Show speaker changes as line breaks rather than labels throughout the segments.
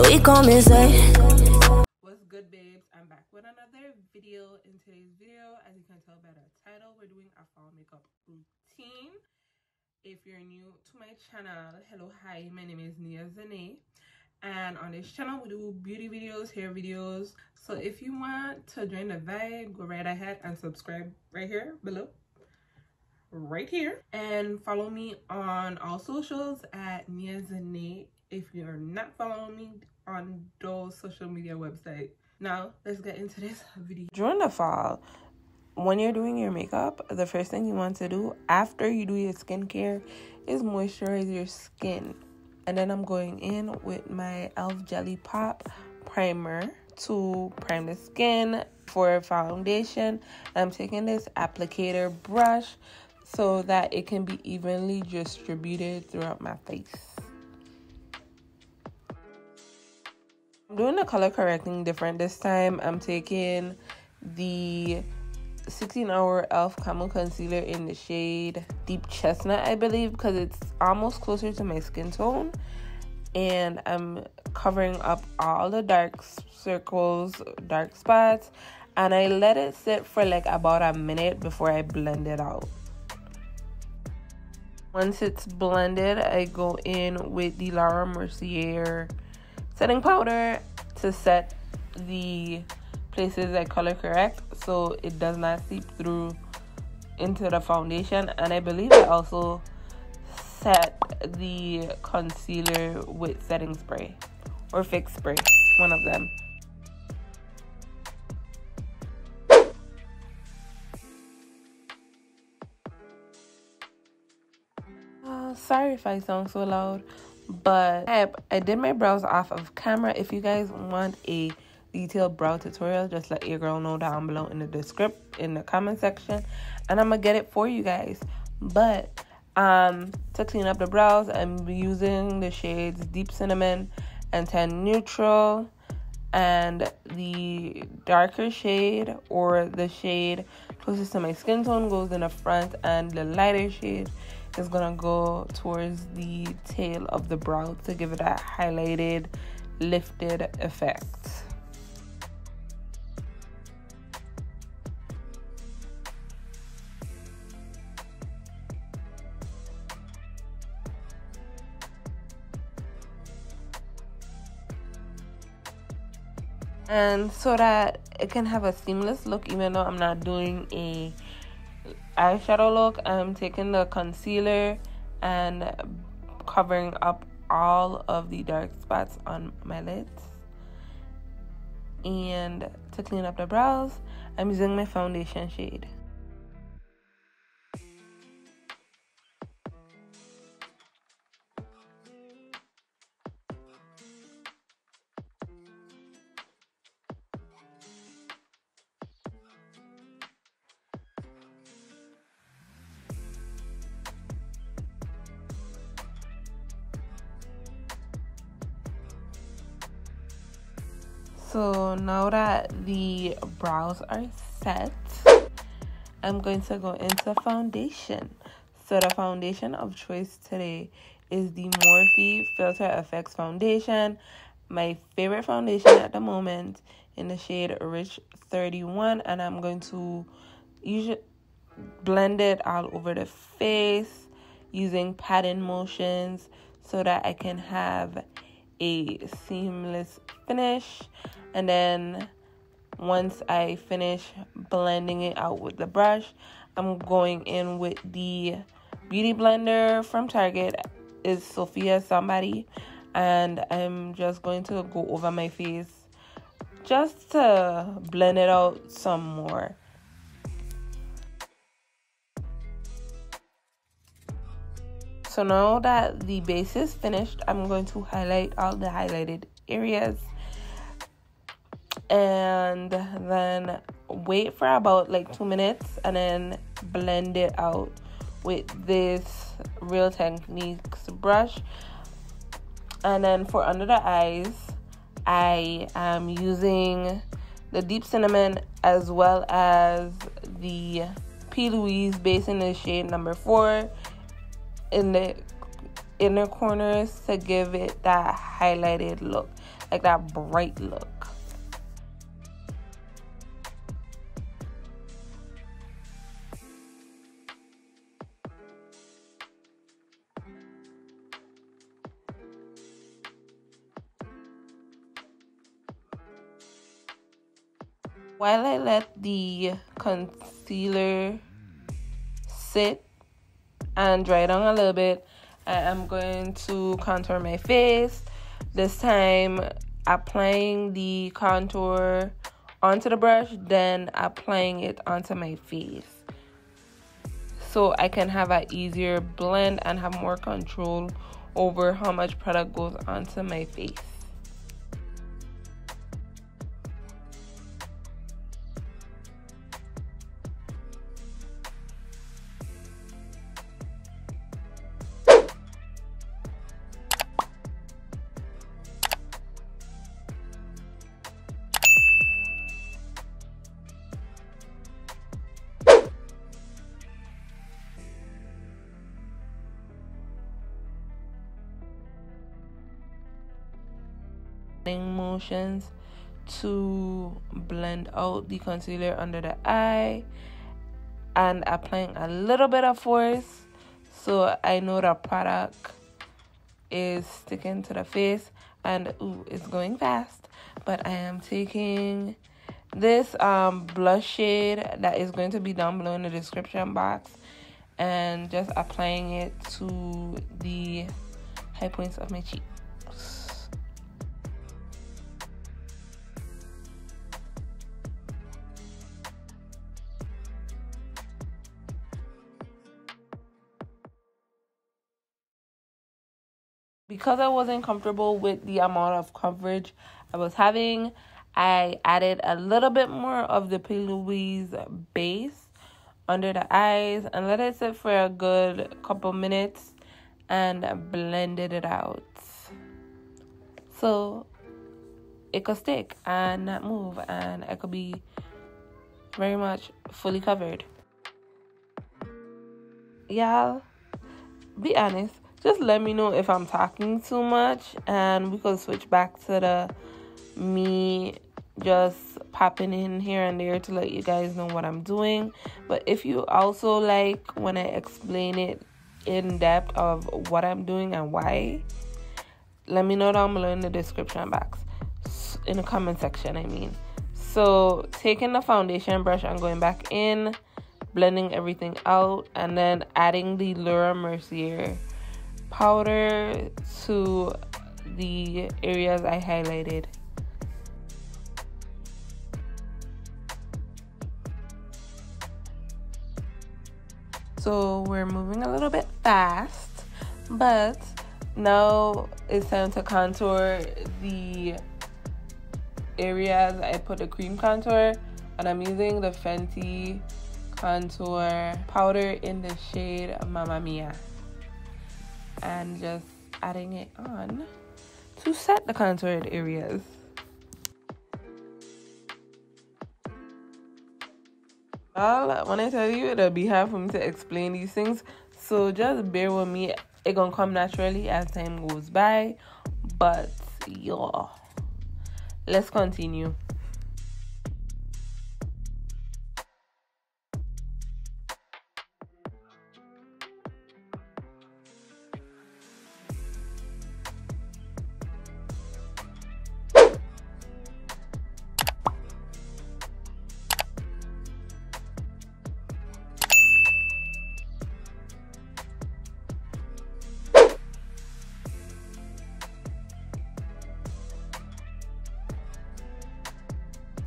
we come inside.
What's good, babes? I'm back with another video. In today's video, as you can tell by the title, we're doing a fall makeup routine. If you're new to my channel, hello, hi, my name is Nia Zhrane, and on this channel we do beauty videos, hair videos. So if you want to join the vibe, go right ahead and subscribe right here below, right here, and follow me on all socials at Nia Zhrane if you're not following me on those social media websites. Now let's get into this video. During the fall, when you're doing your makeup, the first thing you want to do after you do your skincare is moisturize your skin. And then I'm going in with my e.l.f. Jelly Pop primer to prime the skin. For foundation, I'm taking this applicator brush so that it can be evenly distributed throughout my face. I'm doing the color correcting different this time. I'm taking the 16-hour e.l.f. Camo Concealer in the shade Deep Chestnut, I believe, because it's almost closer to my skin tone. And I'm covering up all the dark circles, dark spots. And I let it sit for like about a minute before I blend it out. Once it's blended, I go in with the Laura Mercier setting powder to set the places I color correct so it does not seep through into the foundation. And I believe I also set the concealer with setting spray or fix spray, one of them. Sorry if I sound so loud, but I did my brows off of camera. If you guys want a detailed brow tutorial, just let your girl know down below in the comment section, and I'm gonna get it for you guys. But to clean up the brows, I'm using the shades Deep Cinnamon and Tan Neutral, and the darker shade or the shade closest to my skin tone goes in the front, and the lighter shade is gonna go towards the tail of the brow to give it that highlighted, lifted effect. And so that it can have a seamless look, even though I'm not doing a eyeshadow look, I'm taking the concealer and covering up all of the dark spots on my lids. And to clean up the brows, I'm using my foundation shade. So now that the brows are set, I'm going to go into foundation. So the foundation of choice today is the Morphe Filter Effects Foundation. My favorite foundation at the moment, in the shade Rich 31. And I'm going to blend it all over the face using patting motions so that I can have a seamless finish. And then once I finish blending it out with the brush, I'm going in with the beauty blender from Target. It's Sophia somebody, and I'm just going to go over my face just to blend it out some more. So now that the base is finished, I'm going to highlight all the highlighted areas and then wait for about like 2 minutes and then blend it out with this Real Techniques brush. And then for under the eyes, I am using the Deep Cinnamon as well as the P. Louise base in the shade number 4 in the inner corners to give it that highlighted look, like that bright look. While I let the concealer sit and dry down a little bit, I am going to contour my face. This time applying the contour onto the brush, then applying it onto my face, so I can have an easier blend and have more control over how much product goes onto my face. Motions to blend out the concealer under the eye and applying a little bit of force so I know the product is sticking to the face. And ooh, it's going fast, but I am taking this blush shade that is going to be down below in the description box and just applying it to the high points of my cheek. Because I wasn't comfortable with the amount of coverage I was having, I added a little bit more of the P. Louise base under the eyes and let it sit for a good couple minutes and blended it out so it could stick and not move and I could be very much fully covered. Y'all, be honest. Just let me know if I'm talking too much and we could switch back to the me just popping in here and there to let you guys know what I'm doing. But if you also like when I explain it in depth of what I'm doing and why, let me know down below in the description box, in the comment section I mean. So taking the foundation brush and going back in, blending everything out, and then adding the Mercier powder to the areas I highlighted. So we're moving a little bit fast, but now it's time to contour the areas I put the cream contour, and I'm using the Fenty contour powder in the shade Mamma Mia and just adding it on to set the contoured areas. Well, when I tell you, it'll be hard for me to explain these things, so just bear with me. It's gonna come naturally as time goes by, but yeah, let's continue.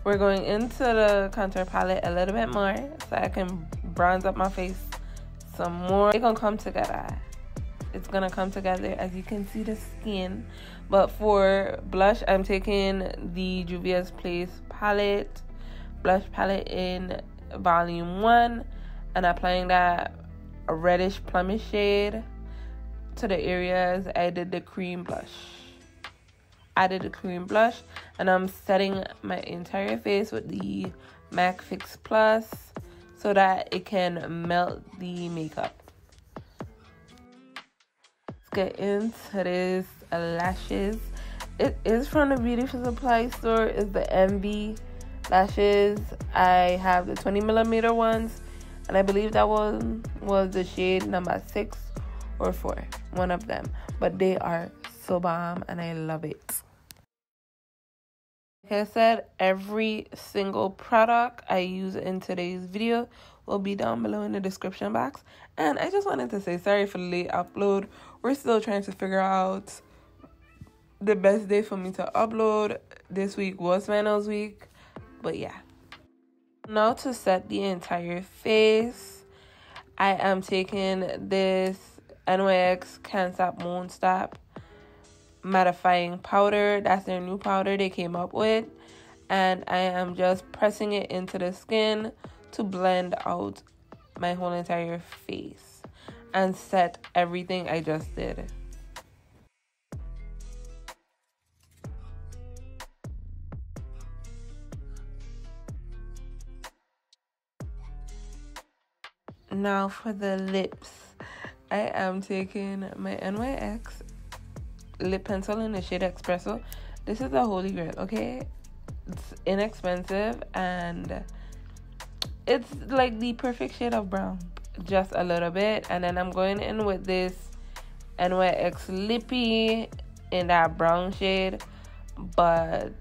We're going into the contour palette a little bit more so I can bronze up my face some more. It's gonna come together. It's gonna come together as you can see the skin. But for blush, I'm taking the Juvia's Place palette, blush palette in volume 1, and applying that reddish plumish shade to the areas I did the cream blush. Added the cream blush, and I'm setting my entire face with the MAC Fix Plus so that it can melt the makeup. It's get into this lashes. It is from the beauty supply store. It's the MV lashes. I have the 20mm ones, and I believe that one was the shade number 6 or 4, one of them. But they are so bomb, and I love it. Like I said, every single product I use in today's video will be down below in the description box. And I just wanted to say sorry for the late upload. We're still trying to figure out the best day for me to upload. This week was finals week, but yeah. Now to set the entire face, I am taking this NYX Can't Stop Won't Stop mattifying powder. That's their new powder they came up with, and I am just pressing it into the skin to blend out my whole entire face and set everything I just did. Now for the lips, I am taking my NYX lip pencil in the shade Espresso. This is the holy grail, okay? It's inexpensive and it's like the perfect shade of brown, just a little bit. And then I'm going in with this NYX lippy in that brown shade, but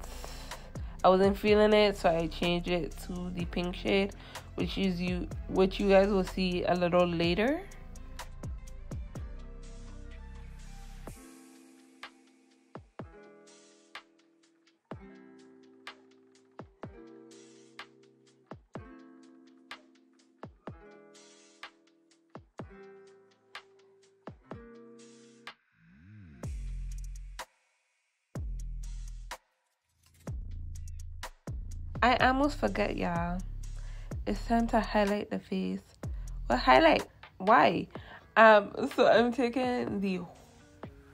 I wasn't feeling it, so I changed it to the pink shade, which you guys will see a little later. I almost forget, y'all. It's time to highlight the face. What highlight? Why? So I'm taking the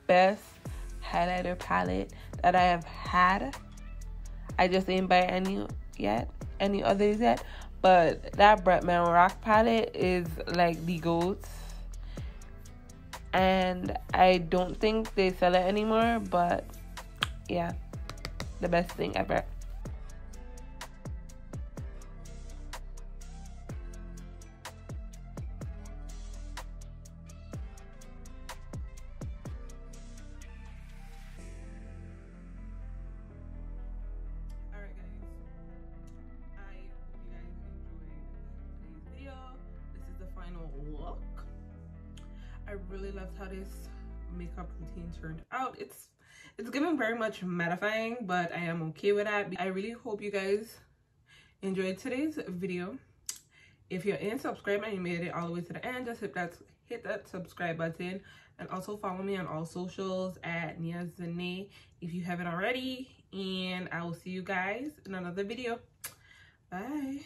best highlighter palette that I have had. I just didn't buy any others yet. But that Bretman Rock palette is like the GOAT. And I don't think they sell it anymore, but yeah, the best thing ever. Look, I really loved how this makeup routine turned out. It's giving very much mattifying, but I am okay with that. I really hope you guys enjoyed today's video. If you're in subscribe and you made it all the way to the end, just hit that subscribe button, and also follow me on all socials at Nia Zhrane if you haven't already, and I will see you guys in another video. Bye.